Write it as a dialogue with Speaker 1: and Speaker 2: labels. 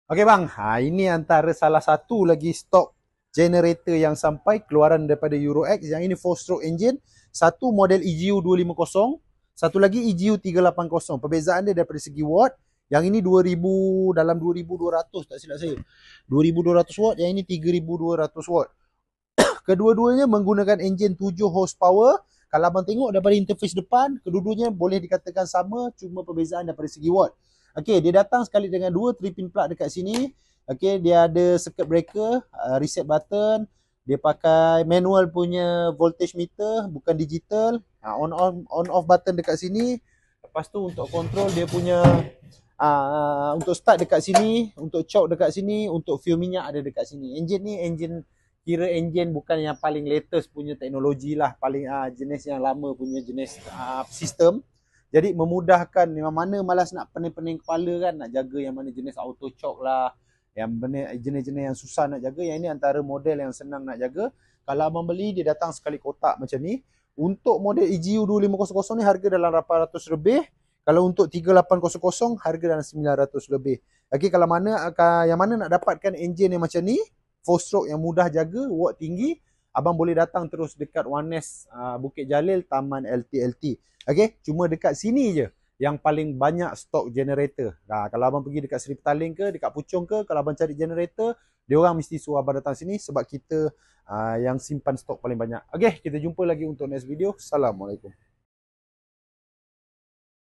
Speaker 1: Okey bang, ini antara salah satu lagi stok generator yang sampai keluaran daripada Euro X. Yang ini 4-stroke engine, satu model EGU 250, satu lagi EGU 380. Perbezaan dia daripada segi watt, yang ini 2000 dalam 2200 tak silap saya. 2200 watt, yang ini 3200 watt. Kedua-duanya menggunakan enjin 7 horsepower. Kalau abang tengok daripada interface depan, kedua-duanya boleh dikatakan sama, cuma perbezaan daripada segi watt. Okey, dia datang sekali dengan dua 3-pin plug dekat sini. Okey, dia ada circuit breaker, reset button, dia pakai manual punya voltage meter, bukan digital. On off button dekat sini. Lepas tu untuk control dia punya untuk start dekat sini, untuk choke dekat sini, untuk fuel minyak ada dekat sini. Enjin ni kira enjin bukan yang paling latest punya teknologi lah, paling jenis yang lama punya jenis sistem. Jadi memudahkan, yang mana malas nak pening-pening kepala kan, nak jaga yang mana jenis auto choke lah, yang jenis-jenis yang susah nak jaga. Yang ini antara model yang senang nak jaga. Kalau abang beli, dia datang sekali kotak macam ni. Untuk model EGU 2500 ni harga dalam 800 lebih. Kalau untuk 3800 harga dalam 900 lebih. Okey, kalau yang mana nak dapatkan enjin yang macam ni, 4-stroke yang mudah jaga, watt tinggi, abang boleh datang terus dekat Ones Bukit Jalil, Taman LTLT. Okey, cuma dekat sini je yang paling banyak stok generator. Kalau abang pergi dekat Seri Petaling ke, dekat Puchong ke, kalau abang cari generator, dia orang mesti suruh abang datang sini sebab kita yang simpan stok paling banyak. Okey, kita jumpa lagi untuk next video. Assalamualaikum.